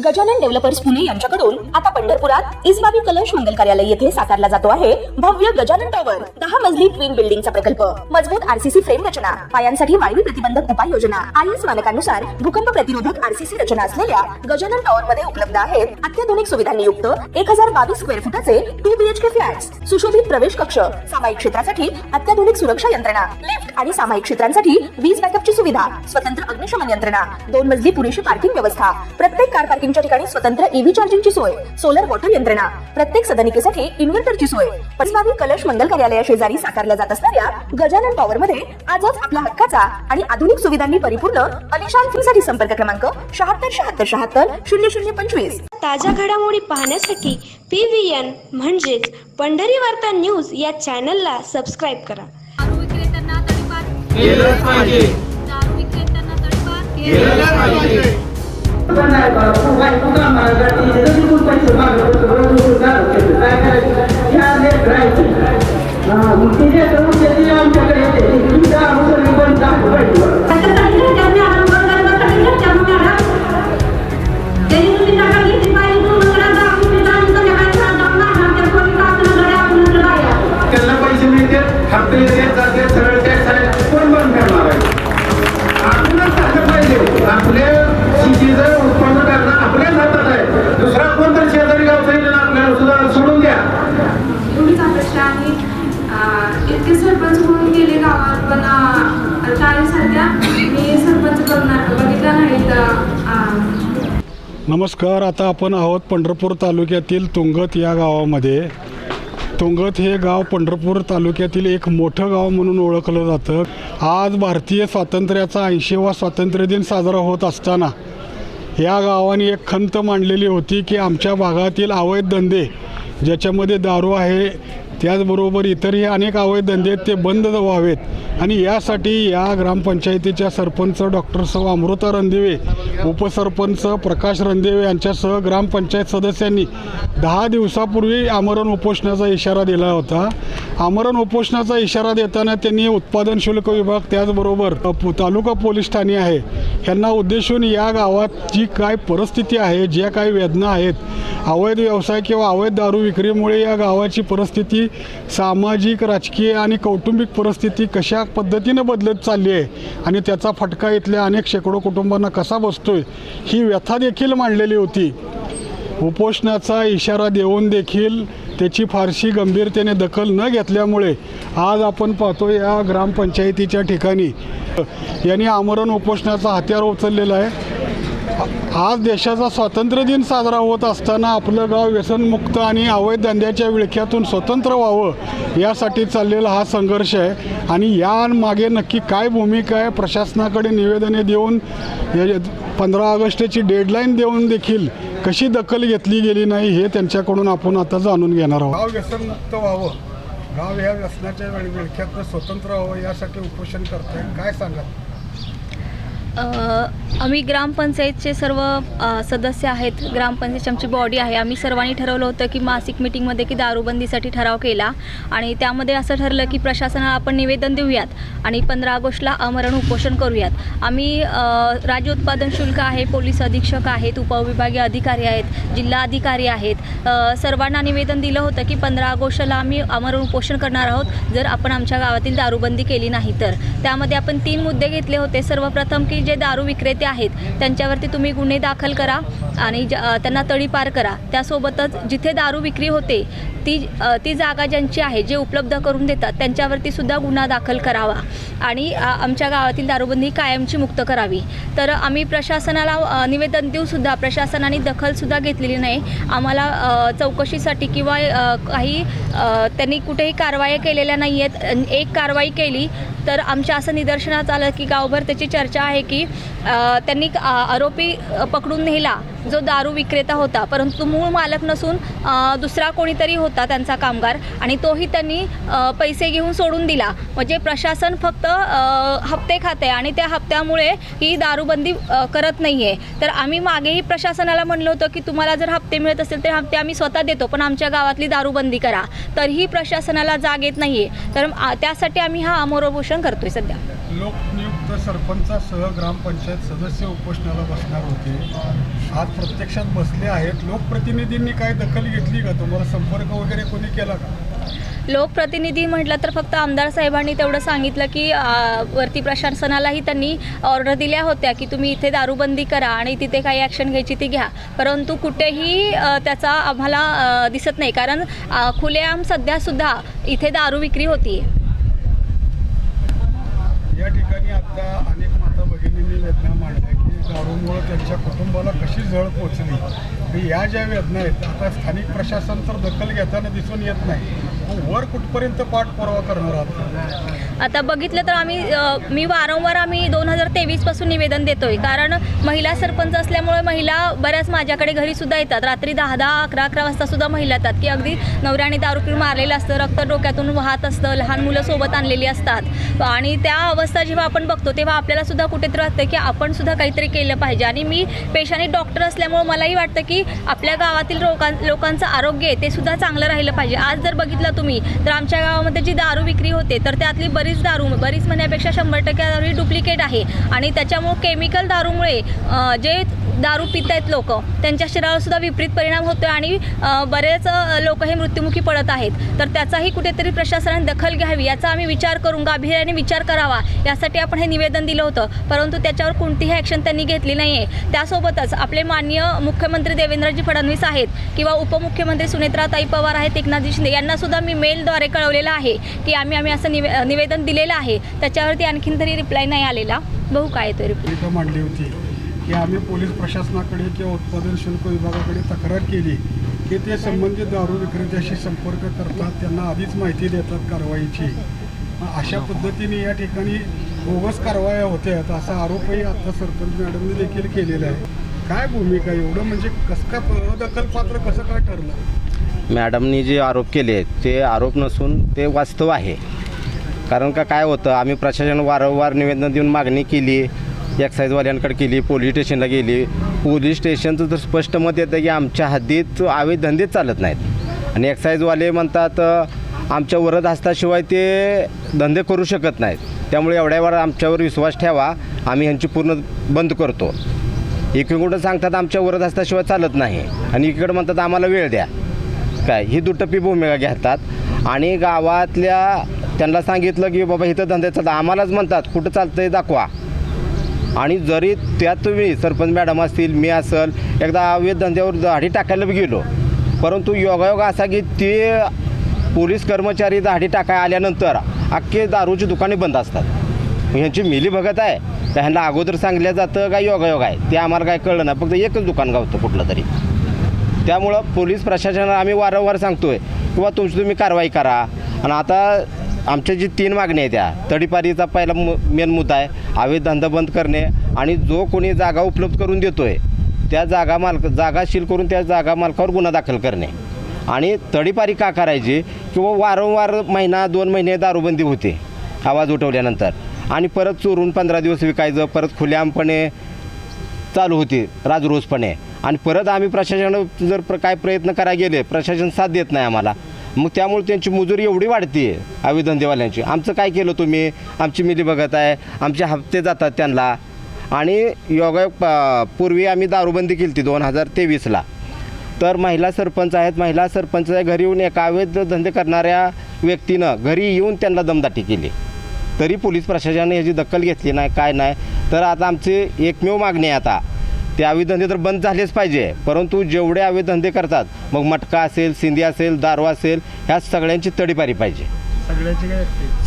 Gajanan developers Pune यांच्याकडून आता पंढरपुरात इसबाबी कलश मंगल कार्यालय येथे साकारला जातो आहे भव्य गजानन टॉवर 10 मजली ट्विन बिल्डिंगचा प्रकल्प। मजबूत आरसीसी फ्रेम रचना, पायांसाठी वायू प्रतिबंधक उपाययोजना, आयएस मानकानुसार भूकंप प्रतिरोधक आरसीसी रचना असलेल्या गजानन टॉवर मध्ये उपलब्ध आहेत अत्याधुनिक सुविधांनी युक्त 1022 स्क्वेअर फुटाचे 2 बीएचके फ्लॅट्स, सुशोभित प्रवेश कक्ष, सामायिक क्षेत्रासाठी अत्याधुनिक सुरक्षा यंत्रणा, लिफ्ट आणि सामायिक क्षेत्रांसाठी वीज बॅकअपची सुविधा, स्वतंत्र अग्निशमन यंत्रणा, 2 मजली पुरेशी पार्किंग व्यवस्था, प्रत्येक कार पार्किंगच्या ठिकाणी स्वतंत्र ईव्ही चार्जिंगची सोय, सोलर वॉटर यंत्रणा, प्रत्येक सदनिकेसाठी इन्व्हर्टरची सोय। इसबाबी कलश मंगल कार्यालया शेजारी साकारल्या जात असणाऱ्या गजानन टॉवर मध्ये आजच आपला हक्काचा आणि आधुनिक सुविधांनी परिपूर्ण अलिशान फ्रीसाठी संपर्क क्रमांक 7677700025। ताज्या घडामोडी पाहण्यासाठी PVN म्हणजेच पंढरी वार्ता न्यूज या चॅनलला सबस्क्राइब करा। दारू विक्रेत्यांना तडीपार केलंच पाहिजे, दारू विक्रेत्यांना तडीपार केलंच पाहिजे। त्यांना पैसे मिळते, हप्ते येते, जाते, सरळ टॅक्स आहे, कोण बंद करणार आहे? आपणच टाकलं पाहिजे। आपल्या शेतीचं उत्पन्न करणं आपल्याच हातात आहे। दुसरा कोणतरी शेजारी गावचा येईल आपल्याला सुद्धा सोडून द्या। एवढीच अपेक्षा आहे। इतके सरपंच म्हणून गेले गावात, पण त्यावेळी सध्या मी सरपंच करणार बघितलं नाही तर नमस्कार, आता आपण आहोत पंढरपूर तालुक्यातील तुंगत या गावामध्ये। तुंगत हे गाव पंढरपूर तालुक्यातील एक मोठं गाव म्हणून ओळखलं जातं। आज भारतीय स्वातंत्र्याचा 80वा स्वातंत्र्य दिन साजरा होत असताना या गावाने एक खंत मांडलेली होती की आमच्या भागातील अवैध धंदे, ज्याच्यामध्ये दारू आहे त्याचबरोबर इतरही अनेक अवैध धंदे आहेत, ते बंद व्हावेत। आणि यासाठी या ग्रामपंचायतीच्या सरपंच डॉक्टर सौ अमृता रणदिवे, उपसरपंच प्रकाश रणदिवे यांच्यासह ग्रामपंचायत सदस्यांनी 10 दिवसापूर्वी आमरण उपोषणाचा इशारा दिला होता। आमरण उपोषणाचा इशारा देताना त्यांनी उत्पादन शुल्क विभाग त्याचबरोबर तालुका पोलीस ठाणे आहे ह्यांना उद्देशून या गावात जी काय परिस्थिती आहे, ज्या काही वेदना आहेत, अवैध व्यवसाय किंवा अवैध दारू विक्रीमुळे या गावाची परिस्थिती सामाजिक, राजकीय आणि कौटुंबिक परिस्थिती कशा पद्धतीने बदलत चालली आहे आणि त्याचा फटका इथल्या अनेक शेकडो कुटुंबांना कसा बसतोय ही व्यथा देखील मांडलेली होती। उपोषणाचा इशारा देऊन देखील त्याची फारशी गंभीरतेने दखल न घेतल्यामुळे आज आपण पाहतो या ग्रामपंचायतीच्या ठिकाणी यांनी आमरण उपोषणाचा हत्यार उचललेला आहे। आज देशाचा स्वातंत्र्य दिन साजरा होत असताना आपलं गाव व्यसनमुक्त आणि अवैध धंद्याच्या विळख्यातून स्वतंत्र व्हावं यासाठी चाललेला हा संघर्ष आहे। आणि या मागे नक्की काय भूमिका आहे, प्रशासनाकडे निवेदने देऊन 15 ऑगस्टची डेडलाईन देऊन देखील कशी दखल घेतली गेली नाही हे त्यांच्याकडून आपण आता जाणून घेणार आहोत। गाव व्यसनमुक्त व्हावं, गाव ह्या व्यसनाच्या विळख्यातून स्वतंत्र व्हावं यासाठी उपोषण करतोय, काय सांगा? आम्ही ग्रामपंचायतचे सर्व सदस्य आहेत, ग्रामपंचायतची आमची बॉडी आहे। आम्ही सर्वांनी ठरवलं होतं की मासिक मीटिंगमध्ये की दारूबंदीसाठी ठराव केला आणि त्यामध्ये असं ठरलं की प्रशासनाला आपण निवेदन देऊयात आणि 15 ऑगस्टला आमरण उपोषण करूयात। आम्ही राज्य उत्पादन शुल्क आहे, पोलीस अधीक्षक आहेत, उपविभागीय अधिकारी आहेत, जिल्हा अधिकारी आहेत, सर्वांना निवेदन दिलं होतं की 15 ऑगस्टला आम्ही आमरण उपोषण करणार आहोत जर आपण आमच्या गावातील दारूबंदी केली नाही तर। त्यामध्ये आपण 3 मुद्दे घेतले होते। सर्वप्रथम की जे दारू विक्रेते आहेत त्यांच्यावरती तुम्ही गुन्हे दाखल करा आणि त्यांना तडीपार करा। त्यासोबतच जिथे दारू विक्री होते ती जागा ज्यांची आहे, जे उपलब्ध करून देतात त्यांच्यावरती सुद्धा गुन्हा दाखल करावा आणि आमच्या गावातील दारूबंदी कायमची मुक्त करावी। तर आम्ही प्रशासनाला निवेदन देऊसुद्धा प्रशासनाने दखलसुद्धा घेतलेली नाही। आम्हाला चौकशीसाठी किंवा काही त्यांनी कुठेही कारवाई केलेल्या नाही आहेत। एक कारवाई केली तर आमच्या असं निदर्शनास आलं की गावभर त्याची चर्चा आहे की त्यांनी आरोपी पकडून नेला जो दारू विक्रेता होता, परंतु मूळ मालक नसून दुसरा कोणीतरी होता त्यांचा कामगार आणि तोही त्यांनी पैसे घेऊन सोडून दिला। म्हणजे प्रशासन फक्त हप्ते खाते आणि त्या हप्त्यामुळे ही दारूबंदी करत नाही आहे। तर आम्ही मागेही प्रशासनाला म्हणलं होतं की तुम्हाला जर हप्ते मिळत असेल तर हप्ते आम्ही स्वतः देतो, पण आमच्या गावातली दारूबंदी करा। तरीही प्रशासनाला जाग येत नाही आहे। तर त्यासाठी आम्ही हा आमरण उपोषण करतोय सध्या। लोकनियुक्त इथं सरपंचासह ग्रामपंचायत सदस्य उपोषणाला बसणार होते. आज प्रत्यक्षात बसले आहेत. लोकप्रतिनिधींनी काय दखल घेतली का? तुम्हाला संपर्क वगैरे कोणी केला का? लोकप्रतिनिधी म्हटलं तर फक्त आमदार साहेबांनी तेवढं सांगितलं की वरती प्रशासनालाही त्यांनी ऑर्डर दिल्या होत्या की तुम्ही इथे दारूबंदी करा आणि तिथे काही ॲक्शन घ्यायची ती घ्या, परंतु कुठेही त्याचा आम्हाला दिसत नाही. कारण खुलेआम सध्यासुद्धा इथे दारू विक्री होती. या ठिकाणी आता अनेक माता भगिनींनी वेदना मांडल्या की दारूमुळं त्यांच्या कुटुंबाला कशी झळ पोचली. आणि या ज्या वेदना आहेत आता स्थानिक प्रशासन तर दखल घेताना दिसून येत नाही. वर कुठपर्यंत पाठपुरावा करणार आहात? आता बघितलं तर मी वारंवार 2023 पासून निवेदन देतोय. कारण महिला सरपंच असल्यामुळे महिला बऱ्याच माझ्याकडे घरीसुद्धा येतात. रात्री 10, 11 वाजता सुद्धा महिला येतात की अगदी नवऱ्याने दारू पिऊन मारलेलं असतं, रक्त डोक्यातून वाहत असतं, लहान मुलं सोबत आणलेली असतात. आणि त्या अवस्था जेव्हा आपण बघतो तेव्हा आपल्याला सुद्धा कुठेतरी वाटतं की आपण सुद्धा काहीतरी केलं पाहिजे. आणि मी पेशाने डॉक्टर असल्यामुळे मलाही वाटतं की आपल्या गावातील लोकांचं आरोग्य आहे ते सुद्धा चांगलं राहिलं पाहिजे. आज जर बघितलं तुम्ही तर आमच्या गावामध्ये जी दारू विक्री होते तर त्यातली बरीच म्हणण्यापेक्षा 100% दारू ही डुप्लिकेट आहे. आणि त्याच्यामुळे केमिकल दारूमुळे जे दारू पित आहेत लोक त्यांच्या शरीरावर सुद्धा विपरीत परिणाम होतो आणि बरेच लोक हे मृत्युमुखी पडत आहेत. तर त्याचाही कुठेतरी प्रशासनाने दखल घ्यावी, याचा आम्ही विचार करून गांभीर्याने विचार करावा यासाठी आपण हे निवेदन दिलं होतं. परंतु त्याच्यावर कोणतीही ॲक्शन त्यांनी घेतली नाही आहे. त्यासोबतच आपले माननीय मुख्यमंत्री देवेंद्रजी फडणवीस आहेत किंवा उपमुख्यमंत्री सुनेत्राताई पवार आहेत, एकनाथजी शिंदे यांनासुद्धा मी मेलद्वारे कळवलेलं आहे की आम्ही असं निवेदन दिलेलं आहे. त्याच्यावरती आणखीन तरी रिप्लाय नाही आलेला. बघू काय येतो रिप्लाय. मांडली होती की आम्ही पोलीस प्रशासनाकडे किंवा उत्पादन शुल्क विभागाकडे तक्रार केली की ते संबंधित दारू विक्रेत्याशी संपर्क करतात, त्यांना आधीच माहिती देतात कारवाईची. अशा पद्धतीने या ठिकाणी बोगस कारवाया होत्यात असा आरोपही आता सरपंच मॅडमने देखील केलेला आहे. काय भूमिका एवढं म्हणजे कसं काय अदखलपात्र कसं काय ठरलं? मॅडमनी जे आरोप केले ते आरोप नसून ते वास्तव आहे. कारण काय होतं, आम्ही प्रशासन वारंवार निवेदन देऊन मागणी केली, एक्साईजवाल्यांकडे केली, पोलीस स्टेशनला गेली. पोलीस स्टेशनचं तर स्पष्ट मत येतं की आमच्या हद्दीत अवैध धंदे चालत नाहीत आणि एक्साईजवाले म्हणतात आमच्या वरद हस्ताशिवाय ते धंदे करू शकत नाहीत. त्यामुळे एवढ्यावर आमच्यावर विश्वास ठेवा, आम्ही ह्यांची पूर्ण बंद करतो. एकीकडं सांगतात आमच्या वरद हस्ताशिवाय चालत नाही आणि एकीकडं म्हणतात आम्हाला वेळ द्या. काय ही दुटप्पी भूमिका घेतात आणि गावातल्या त्यांना सांगितलं की बाबा इथं धंदे चालतात, आम्हालाच म्हणतात कुठं चालतंय दाखवा. आणि जरी त्यात तुम्ही सरपंच मॅडम असतील, मी असेल, एकदा अवैध धंद्यावर दाढी टाकायला गेलो, परंतु योगायोग असा की ते पोलीस कर्मचारी दाढी टाकायला आल्यानंतर अख्खे दारूची दुकाने बंद असतात. ह्यांची मिलीभगत आहे का ह्यांना अगोदर सांगलं जातं का योगायोग आहे ते आम्हाला काय कळलं नाही. फक्त एकच दुकान गावतं कुठलं तरी. त्यामुळं पोलीस प्रशासनाला आम्ही वारंवार सांगतोय किंवा तुम्ही कारवाई करा. आणि आता आमच्या जी 3 मागण्या आहेत त्या तडीपारीचा पहिला मेन मुद्दा आहे अवैध धंदा बंद करणे आणि जो कोणी जागा उपलब्ध करून देतोय त्या जागा सील करून त्या जागा मालकावर गुन्हा दाखल करणे. आणि तडीपारी का करायची किंवा वारंवार महिना 2 महिने दारूबंदी होते आवाज उठवल्यानंतर आणि परत चोरून 15 दिवस विकायचं, परत खुलेआमपणे चालू होती राजरोसपणे. आणि परत आम्ही प्रशासनानं जर काय प्रयत्न करायला गेले प्रशासन साथ देत नाही आम्हाला. मग त्यामुळे त्यांची मजुरी एवढी वाढते अवैध धंदेवाल्यांची. आमचं काय केलं तुम्ही, आमची मिलीभगत आहे, आमचे हप्ते जातात त्यांना. आणि योगायोग पूर्वी आम्ही दारूबंदी केली होती 2023ला. तर महिला सरपंच आहेत, महिला सरपंचाच्या घरी येऊन एका अवैध धंदे करणाऱ्या व्यक्तीनं घरी येऊन त्यांना दमदाटी केली, तरी पोलीस प्रशासनाने याची दखल घेतली नाही, काय नाही. तर आता आमची एकमेव मागणी आहे आता ते अवैध धंदे तर बंद झालेच पाहिजे, परंतु जेवढे अवैध धंदे करतात मग मटका असेल, सिंधी असेल, दारू असेल, ह्या सगळ्यांची तडीपारी पाहिजे.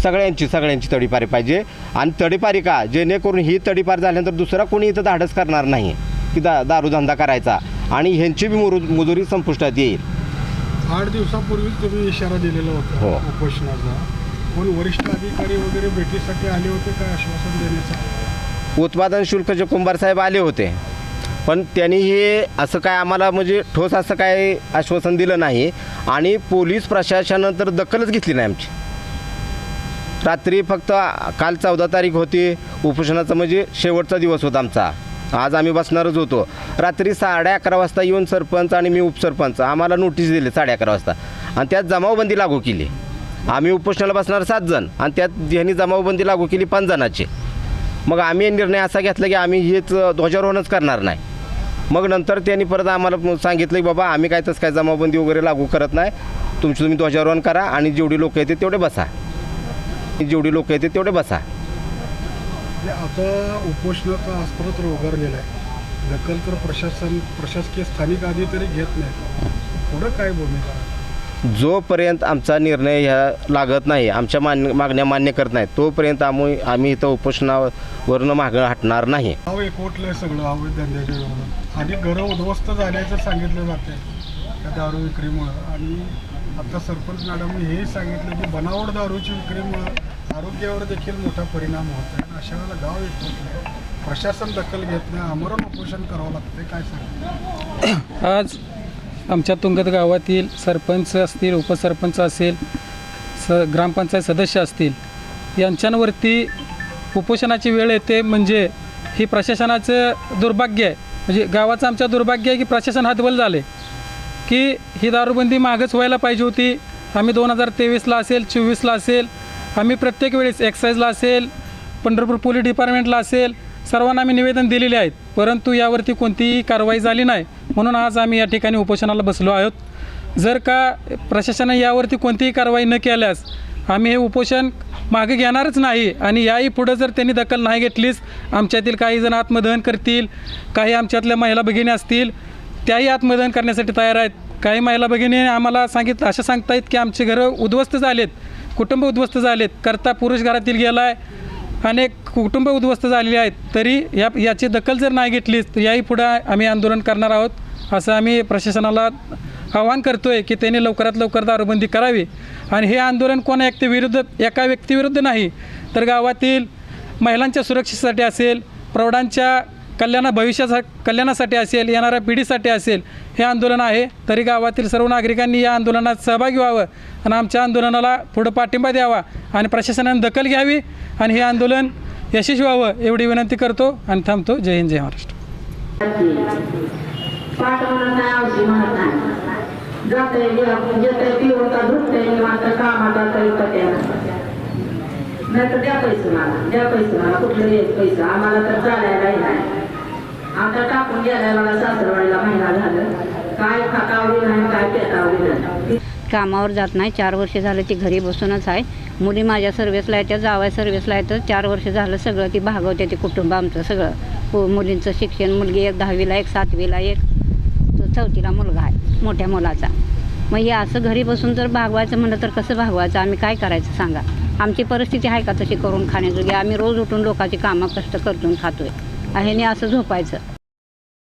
सगळ्यांची तडीपारी पाहिजे. आणि तडीपारी का जेणेकरून ही तडीपार झाल्यानंतर दुसरा कोणी इथं धाडस करणार नाही की दारूधंदा करायचा आणि ह्यांची बी मजुरी संपुष्टात येईल. 8 दिवसापूर्वीच तुम्ही इशारा दिलेला होता हो उपोषणाचा. कोण वरिष्ठ अधिकारी वगैरे भेटीसाठी आले होते काय आश्वासन देण्यासाठी? उत्पादन शुल्कचे कुंभार साहेब आले होते, पण त्यांनी हे असं काय आम्हाला म्हणजे ठोस असं काय आश्वासन दिलं नाही. आणि पोलीस प्रशासनानं तर दखलच घेतली नाही आमची. रात्री फक्त काल 14 तारीख होती उपोषणाचा, म्हणजे शेवटचा दिवस होता आमचा. आज आम्ही बसणारच होतो. रात्री 11:30 वाजता येऊन सरपंच आणि मी उपसरपंच आम्हाला नोटीस दिली 11:30 वाजता आणि त्यात जमावबंदी लागू केली. आम्ही उपोषणाला बसणार 7 जण आणि त्यात ह्यांनी जमावबंदी लागू केली 5 जणांची. मग आम्ही निर्णय असा घेतला की आम्ही हेच ध्वजारोहणच करणार नाही. मग नंतर त्यांनी परत आम्हाला सांगितलं की बाबा आम्ही काय तसं काय जमाबंदी वगैरे लागू करत नाही, तुम्ही ध्वजारोहण करा आणि जेवढी लोक येते तेवढे बसा, जेवढी लोक येते तेवढे बसा. आता उपोषणाचा अस्त्र तर उगारलेला आहे, दखल तर प्रशासकीय स्थानिक अधिकारी घेत नाही. पुढं काय भूमिका? जोपर्यंत आमचा निर्णय ह्या लागत नाही, आमच्या मागण्या मान्य करत नाही, तोपर्यंत आम्ही इथं उपोषणावरनं मागं हटणार नाही. गाव एकवटलं आहे सगळं अवैध धंद्याच्या विरोधात आणि घरं उद्ध्वस्त झाल्याचं सांगितलं जाते त्या दारू विक्रीमुळं. आणि आता सरपंच मॅडमने हेही सांगितलं की बनावट दारूची विक्रीमुळं आरोग्यावर देखील मोठा परिणाम होत आहे. अशा वेळेला गाव एकवटलं आहे, प्रशासन दखल घेत नाही, आमरण उपोषण करावं लागतं. काय सांगतं? आज आमच्या तुंगत गावातील सरपंच असतील, उपसरपंच असेल, ग्रामपंचायत सदस्य असतील, यांच्यांवरती उपोषणाची वेळ येते म्हणजे ही प्रशासनाचं दुर्भाग्य आहे. म्हणजे गावाचं आमच्या दुर्भाग्य आहे की प्रशासन हतबल झाले की ही दारूबंदी मागच व्हायला पाहिजे होती. आम्ही 2023ला असेल, 24ला असेल, आम्ही प्रत्येक वेळेस एक्साईजला असेल, पंढरपूर पोलीस डिपार्टमेंटला असेल, सर्वांना आम्ही निवेदन दिलेले आहेत, परंतु यावरती कोणतीही कारवाई झाली नाही. म्हणून आज आम्ही या ठिकाणी उपोषणाला बसलो आहोत. जर का प्रशासनाने यावरती कोणतीही कारवाई न केल्यास आम्ही हे उपोषण मागे घेणारच नाही. आणि याही पुढं जर त्यांनी दखल नाही घेतलीच, आमच्यातील काही जण आत्मदहन करतील, काही आमच्यातल्या महिला भगिनी असतील त्याही आत्मदहन करण्यासाठी तयार आहेत. काही महिला भगिनी आम्हाला असं सांगतायत की आमचे घरं उद्ध्वस्त झालेत, कुटुंब उद्ध्वस्त झालेत, करता पुरुष घरातील गेला आहे, अनेक कुटुंब उद्ध्वस्त झालेली आहेत. तरी याची दखल जर नाही घेतलीच तर याही पुढं आम्ही आंदोलन करणार आहोत, असं आम्ही प्रशासनाला आवाहन करतो आहे की त्यांनी लवकरात लवकर दारूबंदी करावी. आणि हे आंदोलन कोणा एका व्यक्तीविरुद्ध नाही, तर गावातील महिलांच्या सुरक्षेसाठी असेल, प्रौढांच्या कल्याणासाठी असेल, येणाऱ्या पिढीसाठी असेल हे आंदोलन आहे. तरी गावातील सर्व नागरिकांनी या आंदोलनात सहभागी व्हावं आणि आमच्या आंदोलनाला पुढं पाठिंबा द्यावा आणि प्रशासनाने दखल घ्यावी आणि हे आंदोलन यशस्वी व्हावं एवढी विनंती करतो आणि थांबतो. जय हिंद, जय महाराष्ट्र. नाही तर द्या पैसे मला कुठलं पैसे आम्हाला तर चालायलाही नाही. आता टाकून गेलाय मला सासरवाडीला महिना झालं, काय खातावली नाही, काय पेटावली नाही. कामावर जात नाही, 4 वर्ष झालं ती घरी बसूनच आहे. मुली माझ्या सर्व्हिसला येतात, जावाय सर्व्हिसला येतं. 4 वर्ष झालं सगळं ती भागवते, ते कुटुंब आमचं सगळं. मुलींचं शिक्षण, मुलगी 1 10वीला, 1 7वीला, 1 4थीला मुलगा आहे मोठ्या मुलाचा. मग हे असं घरी बसून जर भागवायचं म्हणलं तर कसं भागवायचं? आम्ही काय करायचं सांगा? आमची परिस्थिती आहे का तशी करून खाण्याजोगी? आम्ही रोज उठून लोकांची कामं कष्ट करतून खातोय, ह्याने असं झोपायचं?